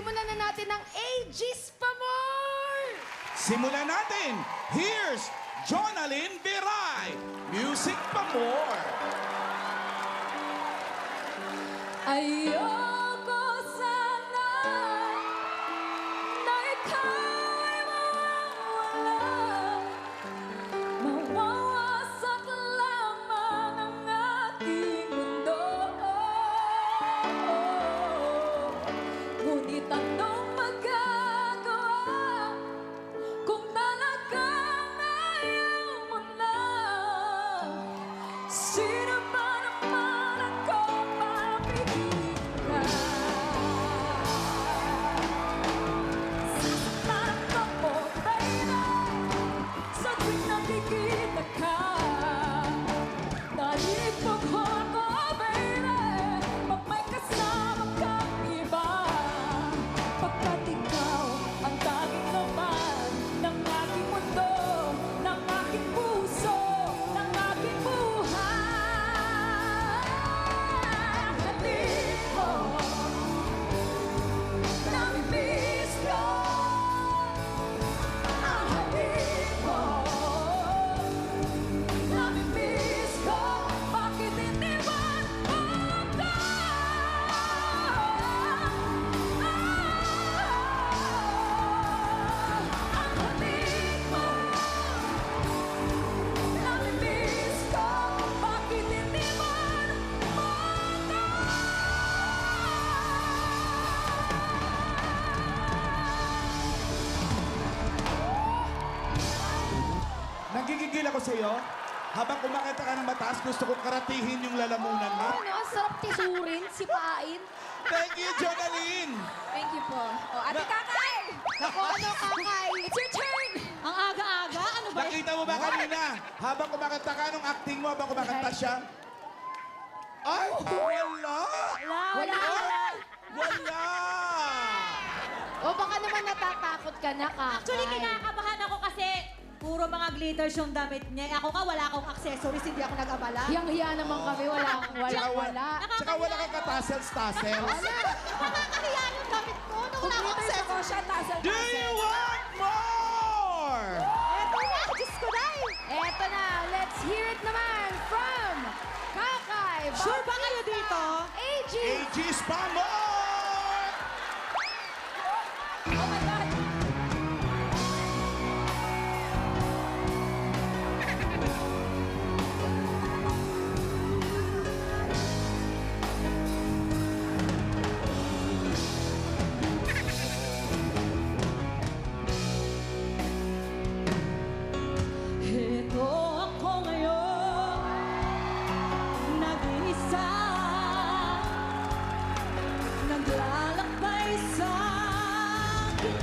simulan na natin ang Aegis pa more! Simulan natin. Here's Jonalyn Viray. Music pa more. Ayoko sana na ikaw'y mawawala. Mawawasak lamang ang aking mundo. Ngunit anong magagawa kung talagang ayaw mo na? Sino ba naman ako mapigil? Sasaktan ako, baby, sa tuwing nakikita ka. Nalipaghan ko, baby, pag may kasama kang iba. Pagkat ikaw ang tanging laman ng aking mundo, ng aking puso, ng aking buhay. Hatid mo, namimiss ko. Ang hatid mo, namimiss ko. Bakit iniwan mo ako? Ang hatid mo, namimiss ko. Bakit iniwan mo ako? Nagigigil ako sa'yo. Habang kumakanta ka ng mataas, gusto kong karatihin yung lalamunan mo. Ano, ang sarap tisurin, sipain. Thank you, Jonalyn. Thank you po. O, Ate Kakay! Naku, ano, Kakay? It's your turn! Ang aga-aga? Ano ba? Nakita mo ba kanina? Habang kumakanta ka, nung acting mo, habang kumakanta siya? Ay, wala! Wala! Wala! O, baka naman natatakot ka na, Kakay. Actually, kinakabahan ako kasi puro mga glitters yung damit niya. Ako ka, wala akong accessories, hindi ako nag-abala. Hiyang-hiya naman kami, wala. Tsaka wala kang katassels-tassels. Nakakahiya yung damit ko. Nung wala akong accessories. siya, Do you want more? Eto na, Diyos ko dahil. Eto na, let's hear it naman from Kakay. Sure ba kayo dito? Aegis! Aegis pa more! Oh my God! Ito ako ngayon, nag-iisa, naglalakbay sa aking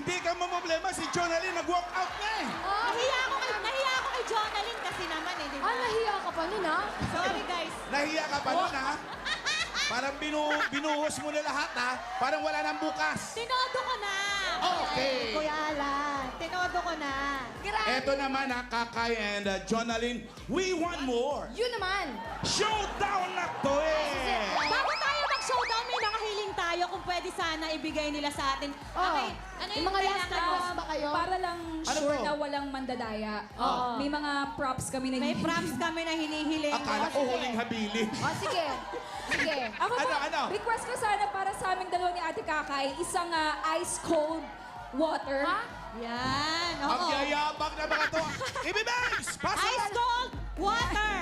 Hindi ka mamblema, si Jonalyn nag-walk out na eh. Nahiya ako kay Jonalyn kasi naman eh, di ba? Nahiya ka pa nun, ha? Sorry guys. Nahiya ka pa nun, ha? Parang binuhos mo na lahat, ha? Parang wala nang bukas. Tinodo ko na. Okay. Kuya Alan, tinodo ko na. Eto naman, ha, Kakay and Jonalyn, we want more. Yun naman. Showdown na to eh! Bago tayo mag-showdown, may mga hiling tayo kung pwede sana ibigay nila sa atin. Okay, ano yung Yung mga last kailangan mo? request ba kayo? Para lang Ano sure to? na walang mandadaya. Oo. May mga props kami na May props kami na hinihiling. Akala ko huling habili. Sige. Sige. Ako po, Ano? request ko sana para sa aming dalawa ni Ate Kakay, isang ice cold water. Ha? Yan, Ang oo. yayabang na mga to. Ibibens! Pasok! Ice cold water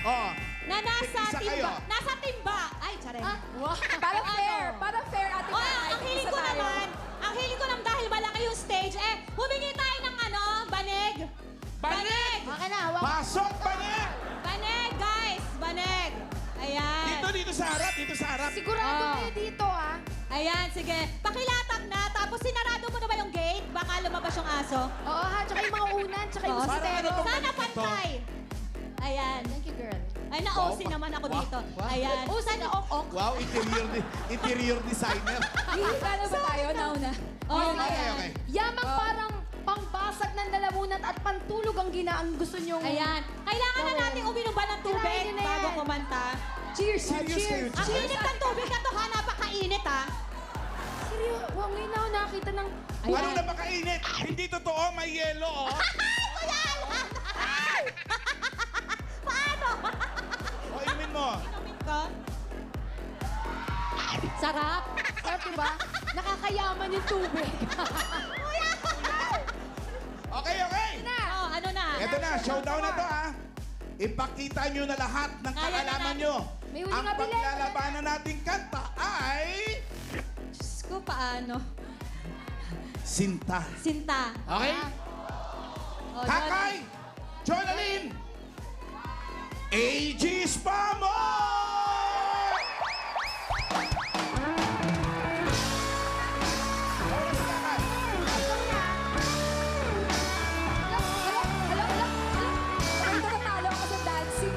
Oh, na nasa Isa timba. kayo. Nasa timba. Ay, tsare. Para fair, para fair Ate Oh, Kakay. ang hiling Isa ko tayo. naman, ang hiling ko naman dahil malaki yung stage, humingi tayo ng banig. Banig! Okay na, hawak. pasok pa niya! Banig, guys! Banig! Ayan. Dito sa harap, dito sa harap. Sigurado Oh. kayo dito, ha? Ayan, sige. Pakilatag na, tapos sinarado mo na ba yung gate? Baka lumabas yung aso. Oo, ha? Tsaka yung mga unan, tsaka yung Oo, Parang sitero. ano to? Sana pantay. Ayan. Thank you, girl. Ay, na-OC naman ako dito. Ayan. Sana ok-ok. Wow, interior designer. Hihika na ba tayo? Nauna. Oh, Okay. Yamang parang pangbasag ng lalamunan at pantulog ang ginaang gusto nyong... Ayan. Kailangan na natin uminom ba ng tubig Kailangan na bago yan. kumanta? Cheers! Serious kayo, Ang init ng tubig na to, ha? Napakainit, ha? Seryo, wow, ngayon na ako nakakita ng... Ano na makainit? Hindi totoo, may yelo, oh. Kuya Alan! Paano? O, inumin mo. Inumin ko? Sarap. Sarap, diba? Nakakayaman yung tubig. Okay. Oh, ano na? Eto na, showdown na to, ha. Ipakita nyo na lahat ng Kaya na kaalaman natin. nyo. May huling Ang abili. paglalabanan nating kanta ay... Diyos ko, paano? Sinta. Sinta. Okay? Oh, Kakay! Jonalyn! AG Spamo! Ito natalo ako sa dancing.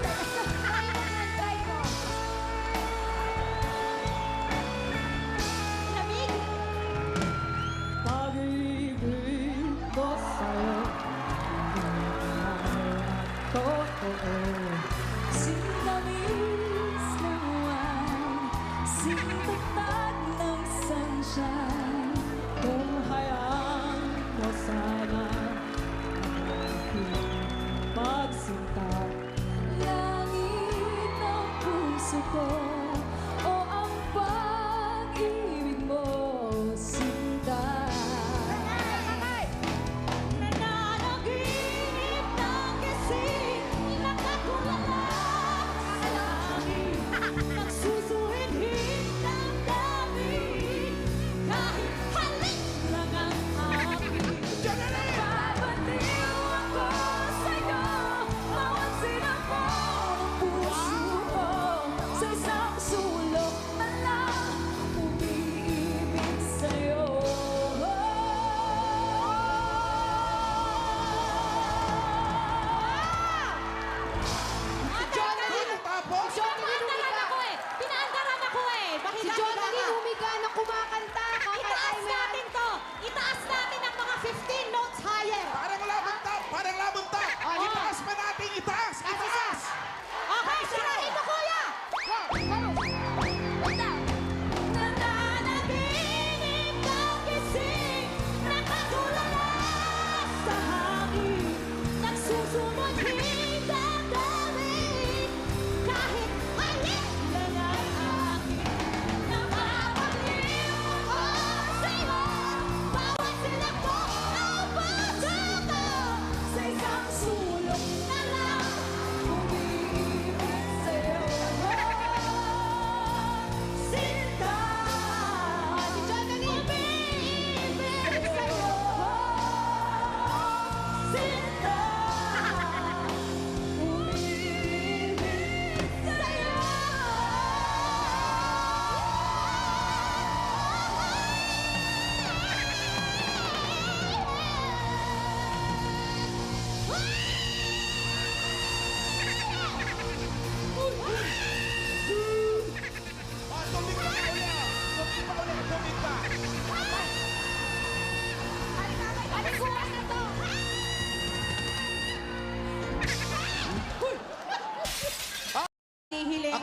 Lamig. Pag-ibig ko sa'yo totoo. Sinamig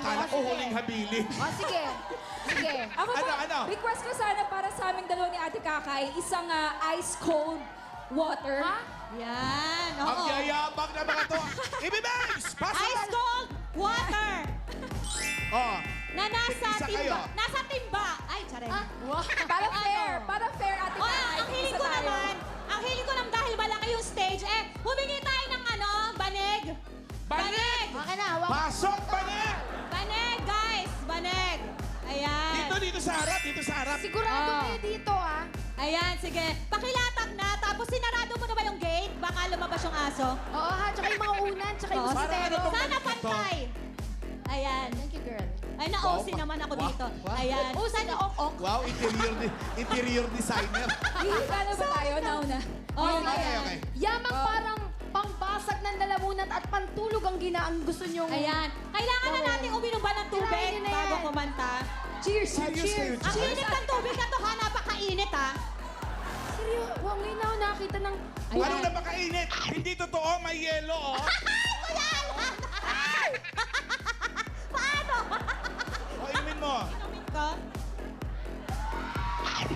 Akala ko huling habili. Oh, sige. Sige. Ako po, Ano? request ko sana para sa aming dalawa ni Ate Kakay, isang ice cold water. Ha? Yan. Ang Oo. yayabang na mga to. Ibibase! Pasok Ice na! cold water Oh, na nasa Isa timba. kayo. Nasa timba. Ay, tsare. Ah, wow. Para fair, Ano? para fair Ate Oh, Kakay. ang hiling Isa ko tayo. naman, dahil malaki yung stage, humingi tayo ng banig. Banig! Okay na, hawak. pasok pa na! Banig, guys. Banig. Ayan. Dito sa harap. Sigurado Oh. kayo dito, ah. Ayan, sige. Pakilatag na, tapos sinarado mo na ba yung gate? Baka lumabas yung aso. Oo, ha. Tsaka yung mga unan, tsaka yung Oo, Para bustero. ano tong Sana banig na to? pantay. Ayan. Thank you, girl. Ay, na-OC naman ako dito. Ayan. Oh, sana ok-ok. Wow, interior designer. Hihigala ba tayo? Nauna. Oh, Okay. Yamang parang pangbasag ng lalamunan at pantulog ang ginaang gusto nyong... Ayan. Kailangan na natin uminom ba ng tubig Kailangan na bago yan. kumanta? Cheers! Serious kayo, Ang init ng tubig na to, ha? Napakainit, ha? Seryo, wow, ngayon na ako nakakita ng... Ano na makainit? Hindi totoo, may yelo, oh. Kuya Alan! Paano? O, inumin mo. Inumin ko?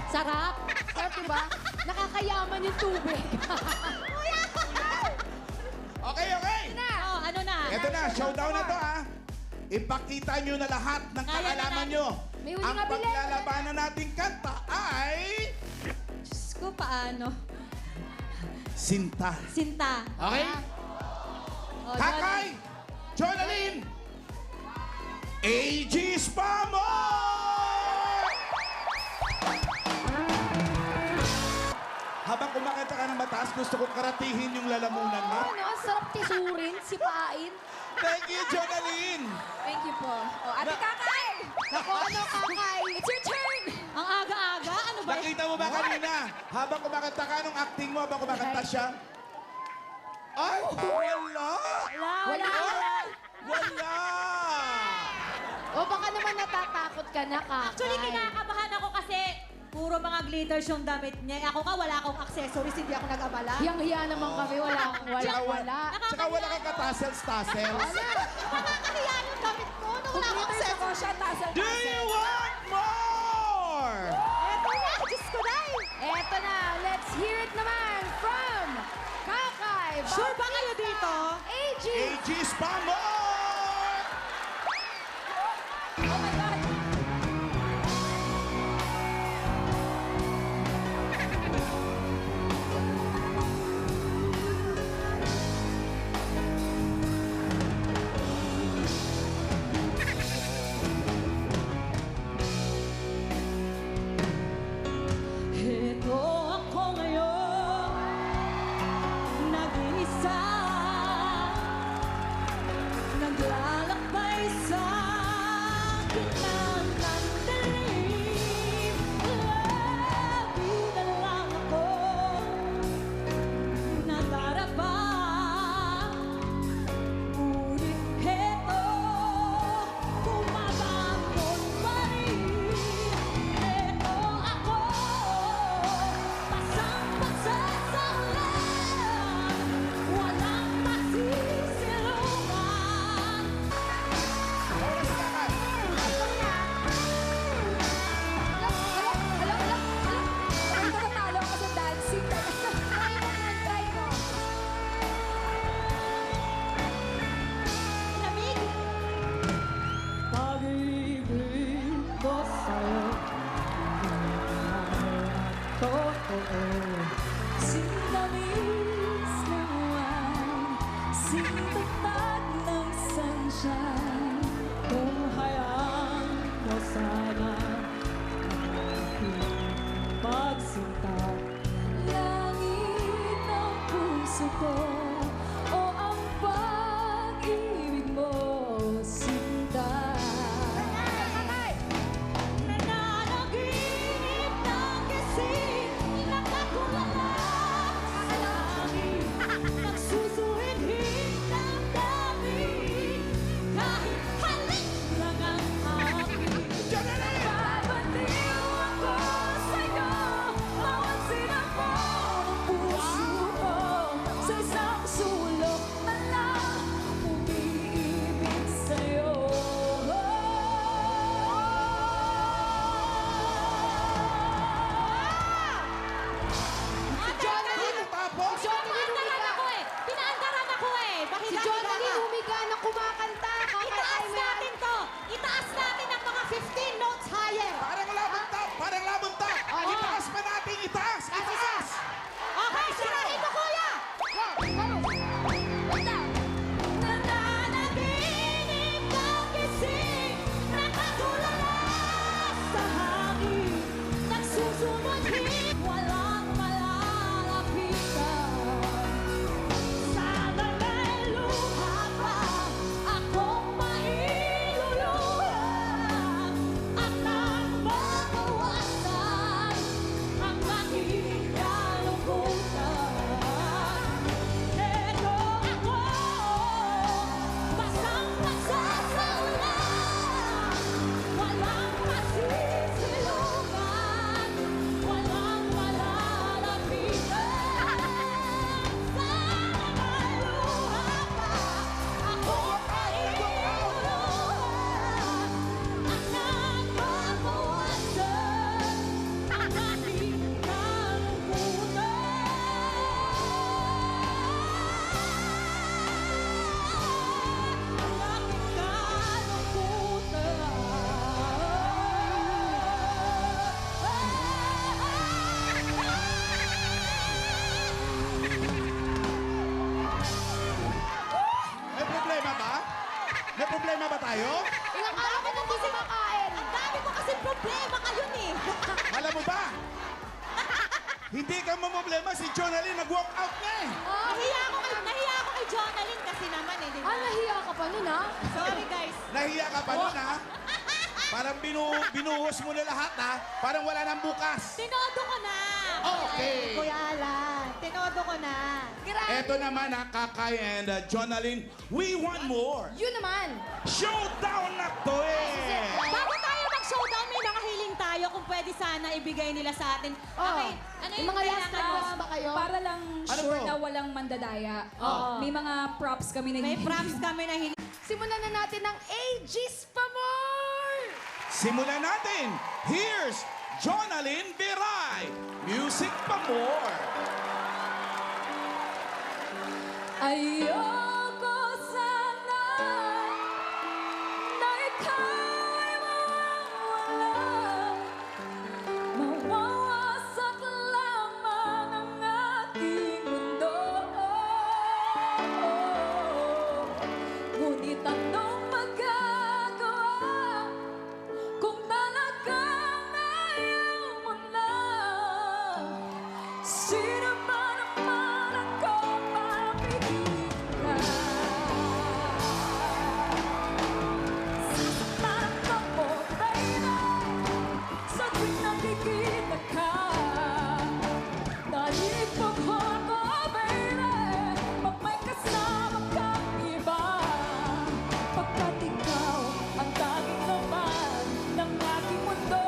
Sarap. Sarap, diba? Nakakayaman yung tubig. Okay. Oh, ano na? Eto na, showdown na to, ha. Ipakita nyo na lahat ng Kaya na kaalaman natin. nyo. May huli Ang nga bilhin. paglalabanan nating kanta ay... Diyos ko, paano? Sinta. Sinta. Okay? Oh, Kakay! Jonalyn! AG Spamor! Habang kumakanta ka ng mataas, gusto kong karatihin yung lalamunan mo. Ano, ang sarap tisurin, sipain. Thank you, Jonalyn! Thank you po. Oh, Ate Kakay! Ako, ano, kakay? It's your turn! Ang aga-aga? Ano ba? Nakita mo ba kanina? Habang kumakanta ka, nung acting mo, habang kumakanta siya? Ay, wala! Wala. Wala! O baka naman natatakot ka na, kakay. Actually, kinakabahan ako kasi puro mga glitters yung damit niya. Ako nga, wala akong accessories, hindi ako nag-abala. Hiyang-hiya naman kami, wala. Tsaka wala kang katassels-tassels. Nakakahiya yung damit ko. Nung wala akong Glitters ako accessories. siya, tassel. Do you want more? Eto na, Diyos ko na Eto na, let's hear it naman from Kakay. Sure ba kayo dito? AG. AG Spamor! Oh my God! Ito ako ngayon, nag-iisa, naglalakbay sa gitna ng dilim. Labi na lang ako, nadaraba, ngunit heto, bumabangon pa rin. Heto ako, pasang-pasa sa ulan, walang masisilungan. Oras na ka. Ang tatalo ako sa dancing. Try mo. Lamig. Pag-ibig ko sa'yo, totoo. Sintamis ng uwan, sintatag ng sunshine. Kung hayaan mo sana aking pagsinta. Langit ng puso ko, o ang pag-ibig mo, sinta. Nananaginip ng gising, nakakulala sa langit. Nagsusuhid-hid ng damdamin, kahit halik lang ang aking. Babaliw ako sa'yo, bawat sinapot ng puso ko, sa isang Hindi ka mamblema. Si Jonalyn nag-walk out na eh. Nahiya ako kay Jonalyn kasi naman eh, di ba? Nahiya ka pa nun, ha? Sorry guys. Nahiya ka pa nun, ha? Parang binuhos mo na lahat, ha? Parang wala nang bukas. Tinodo ko na. Okay. Kuya Alan, tinodo ko na. Eto naman, ha, Kakay and Jonalyn. We want more. Yun naman. Showdown na to eh. Bago tayo mag-showdown, may mga hiling tayo kung pwede sana ibigay nila sa atin. Okay, ano Yung yung mga last kailangan mo? request ba kayo? Para lang Ano sure po? na walang mandadaya. Oo. May mga props kami na May prompts kami na hiling. Simulan na natin ng Aegis pa more! Simulan natin. Here's Jonalyn Viray. Music pa more. Ayoko sana na ikaw'y mawawala. Mawawasak lamang ang aking mundo. Ngunit anong magagawa kung talagang ayaw mo na? Sino ba naman ako mapigilan? Sasaktan ako, baby, sa tuwing nakikita ka. Nalipag ako, baby, pag may kasama kang iba. Pagkat ikaw ang tanging laman ng aking mundo,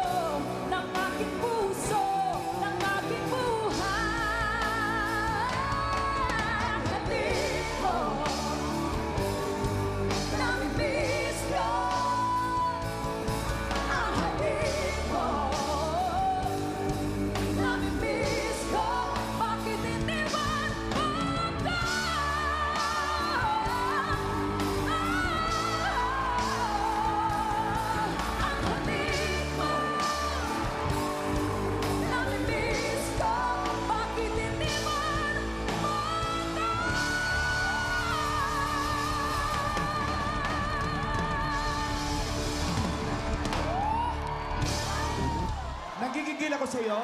ng aking puso, ng aking buhay. Hatid mo, namimiss ko. Ang hatid mo, namimiss ko. Bakit iniwan mo ko? Ang hatid mo, namimiss ko. Bakit iniwan mo ko? Nagigigil ako sa'yo.